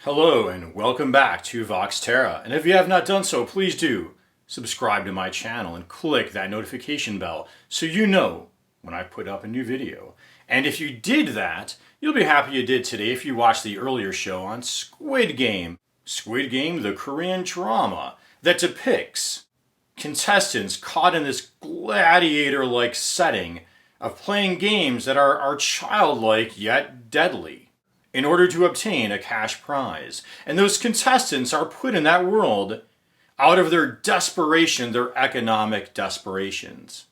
Hello and welcome back to Vox Terra, and if you have not done so, please do subscribe to my channel and click that notification bell so you know when I put up a new video. And if you did that, you'll be happy you did today if you watched the earlier show on Squid Game. Squid Game, the Korean drama that depicts contestants caught in this gladiator-like setting of playing games that are childlike yet deadly in order to obtain a cash prize. And those contestants are put in that world out of their desperation, their economic desperations.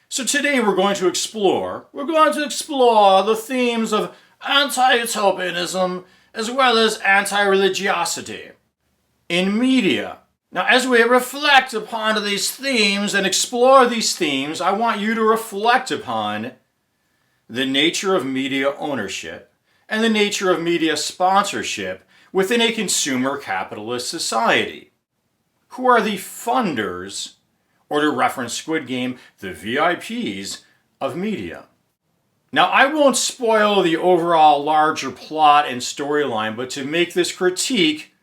So today we're going to explore the themes of anti-utopianism as well as anti-religiosity in media. Now, as we reflect upon these themes and explore these themes, I want you to reflect upon the nature of media ownership and the nature of media sponsorship within a consumer capitalist society. Who are the funders, or to reference Squid Game, the VIPs of media? Now, I won't spoil the overall larger plot and storyline, but to make this critique,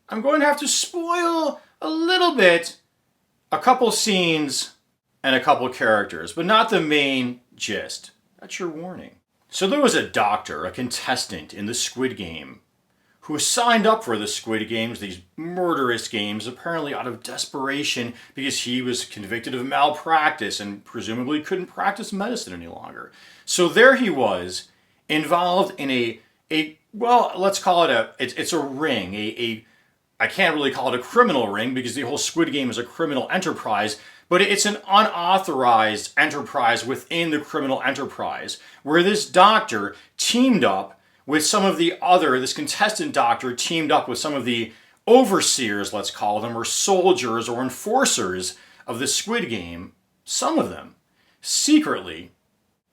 I'm going to have to spoil a little bit a couple scenes and a couple characters, but not the main gist. That's your warning. So there was a doctor, a contestant in the Squid Game, who signed up for the Squid Games, these murderous games, apparently out of desperation because he was convicted of malpractice and presumably couldn't practice medicine any longer. So there he was, involved in well, let's call it it's a ring, I can't really call it a criminal ring because the whole Squid Game is a criminal enterprise, but it's an unauthorized enterprise within the criminal enterprise where this doctor teamed up with this contestant doctor teamed up with some of the overseers, let's call them, or soldiers or enforcers of the Squid Game, some of them, secretly,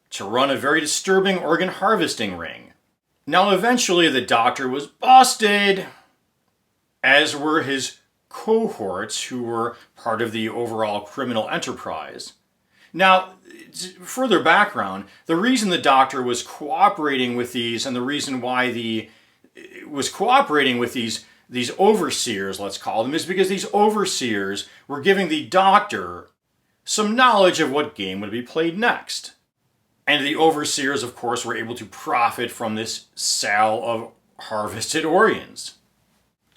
to run a very disturbing organ harvesting ring. Now, eventually the doctor was busted, as were his cohorts who were part of the overall criminal enterprise. Now, further background, the reason the doctor was cooperating with these and the reason why was cooperating with these overseers, let's call them, is because these overseers were giving the doctor some knowledge of what game would be played next. And the overseers, of course, were able to profit from this sale of harvested organs.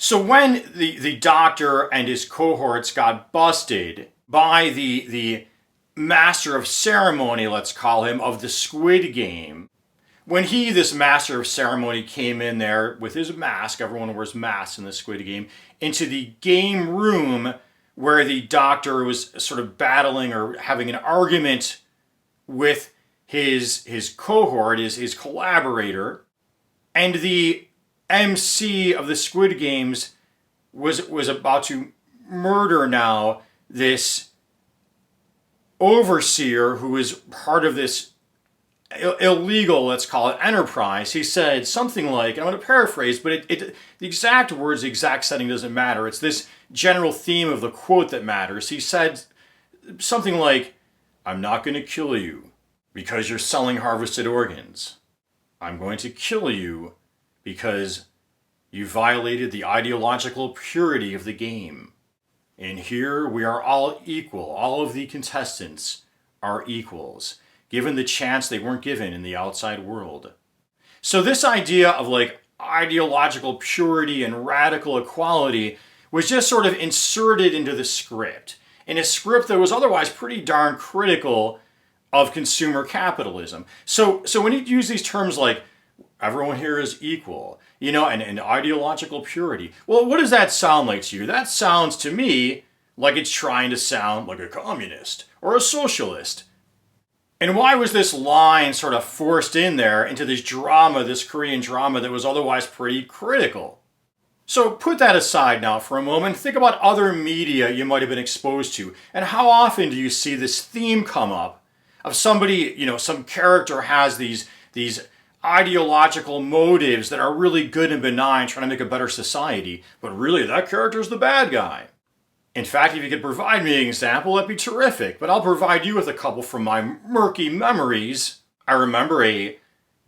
So when the doctor and his cohorts got busted by the master of ceremony, let's call him, of the Squid Game, when this master of ceremony came in there with his mask, everyone wears masks in the Squid Game, into the game room where the doctor was sort of battling or having an argument with his cohort, his collaborator, and the MC of the Squid Games was about to murder now this overseer who is part of this illegal, let's call it, enterprise. He said something like, and I'm going to paraphrase, but the exact words, the exact setting doesn't matter. It's this general theme of the quote that matters. He said something like, "I'm not going to kill you because you're selling harvested organs. I'm going to kill you because you violated the ideological purity of the game. And here we are all equal. All of the contestants are equals, given the chance they weren't given in the outside world." So this idea of ideological purity and radical equality was just sort of inserted into the script, in a script that was otherwise pretty darn critical of consumer capitalism. So when you use these terms like everyone here is equal, and ideological purity. Well, what does that sound like to you? That sounds to me like it's trying to sound like a communist or a socialist. And why was this line sort of forced in there into this drama, this Korean drama that was otherwise pretty critical? So put that aside now for a moment. Think about other media you might have been exposed to. And how often do you see this theme come up of somebody, some character has these ideological motives that are really good and benign, trying to make a better society, but really that character's the bad guy. In fact, if you could provide me an example, that'd be terrific, but I'll provide you with a couple from my murky memories. I remember a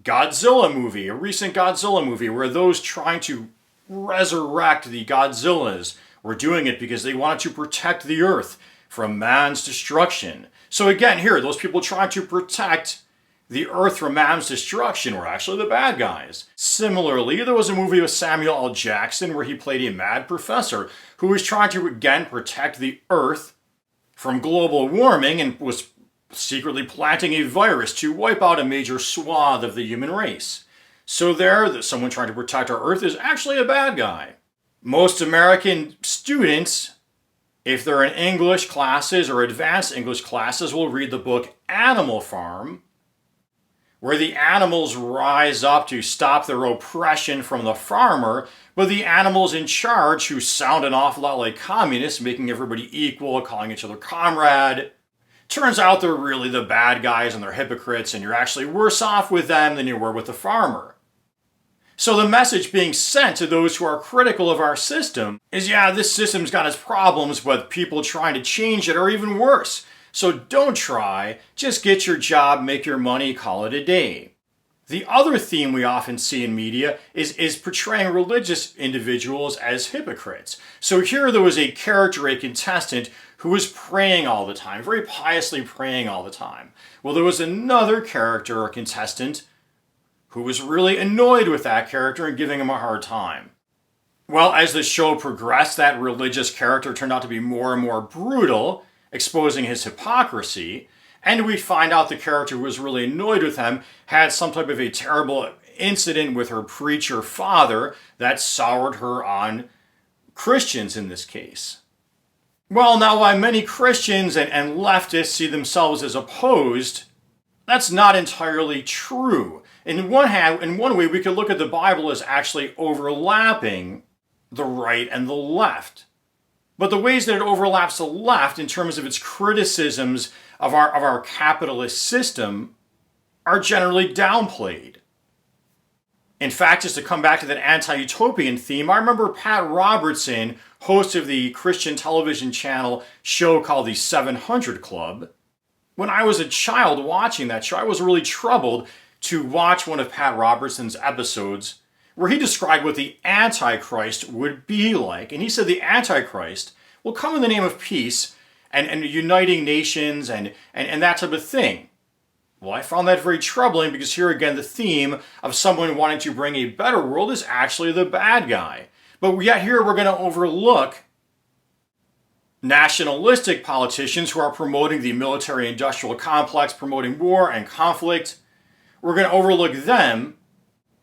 Godzilla movie, a recent Godzilla movie, where those trying to resurrect the Godzillas were doing it because they wanted to protect the earth from man's destruction. So again, here, those people trying to protect the earth from man's destruction were actually the bad guys. Similarly, there was a movie with Samuel L. Jackson where he played a mad professor who was trying to, again, protect the earth from global warming and was secretly planting a virus to wipe out a major swath of the human race. So there, someone trying to protect our earth is actually a bad guy. Most American students, if they're in English classes or advanced English classes, will read the book Animal Farm, where the animals rise up to stop their oppression from the farmer, but the animals in charge, who sound an awful lot like communists, making everybody equal, calling each other comrade, turns out they're really the bad guys and they're hypocrites, and you're actually worse off with them than you were with the farmer. So the message being sent to those who are critical of our system is, yeah, this system's got its problems, but people trying to change it are even worse. So don't try, just get your job, make your money, call it a day. The other theme we often see in media is portraying religious individuals as hypocrites. So here there was a character, a contestant, who was praying all the time, very piously praying all the time. Well, there was another character or contestant who was really annoyed with that character and giving him a hard time. Well, as the show progressed, that religious character turned out to be more and more brutal, exposing his hypocrisy, and we find out the character who was really annoyed with him had some type of a terrible incident with her preacher father that soured her on Christians in this case. Well, now while many Christians and leftists see themselves as opposed, that's not entirely true. In one way, we could look at the Bible as actually overlapping the right and the left. But the ways that it overlaps the left in terms of its criticisms of our capitalist system are generally downplayed. In fact, just to come back to that anti-utopian theme, I remember Pat Robertson, host of the Christian television channel show called the 700 Club. When I was a child watching that show, I was really troubled to watch one of Pat Robertson's episodes where he described what the Antichrist would be like. And he said the Antichrist will come in the name of peace and uniting nations and that type of thing. Well, I found that very troubling because here again, the theme of someone wanting to bring a better world is actually the bad guy. But yet here we're going to overlook nationalistic politicians who are promoting the military-industrial complex, promoting war and conflict. We're going to overlook them,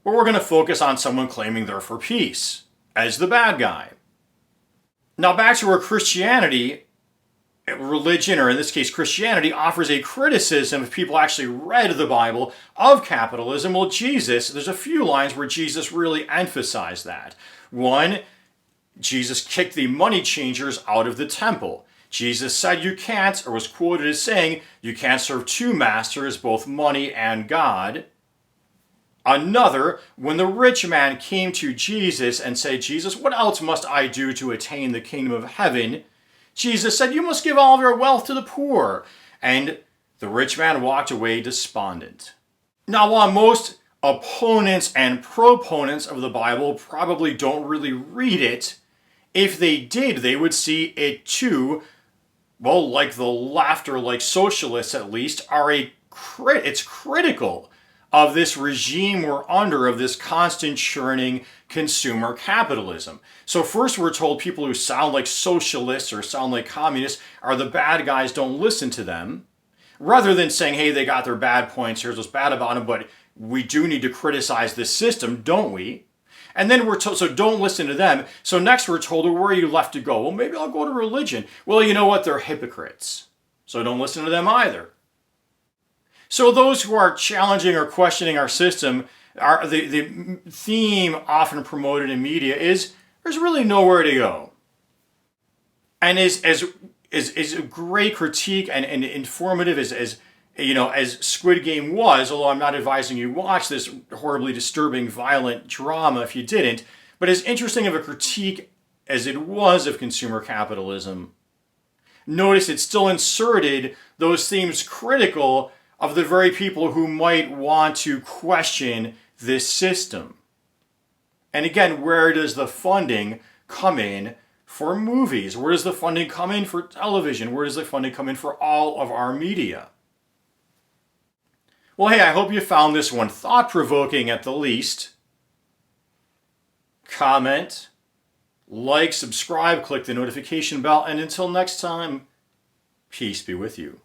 but we're going to focus on someone claiming they're for peace as the bad guy. Now back to where Christianity, religion, or in this case Christianity, offers a criticism if people actually read the Bible of capitalism. Well, there's a few lines where Jesus really emphasized that. One, Jesus kicked the money changers out of the temple. Jesus said you can't, or was quoted as saying, you can't serve two masters, both money and God. Another, when the rich man came to Jesus and said, Jesus, what else must I do to attain the kingdom of heaven? Jesus said, you must give all of your wealth to the poor. And the rich man walked away despondent. Now, while most opponents and proponents of the Bible probably don't really read it, if they did, they would see it too, well, like the left or like socialists at least, it's critical of this regime we're under, of this constant churning consumer capitalism. So first we're told people who sound like socialists or sound like communists are the bad guys, don't listen to them. Rather than saying, hey, they got their bad points, here's what's bad about them, but we do need to criticize this system, don't we? And then we're told, so don't listen to them. So next we're told, well, where are you left to go? Well, maybe I'll go to religion. Well, you know what? They're hypocrites. So don't listen to them either. So those who are challenging or questioning our system, the theme often promoted in media is there's really nowhere to go. And is a great critique and informative as Squid Game was, although I'm not advising you watch this horribly disturbing, violent drama if you didn't, but as interesting of a critique as it was of consumer capitalism, notice it still inserted those themes critical of the very people who might want to question this system. And again, where does the funding come in for movies? Where does the funding come in for television? Where does the funding come in for all of our media? Well, hey, I hope you found this one thought-provoking at the least. Comment, like, subscribe, click the notification bell, and until next time, peace be with you.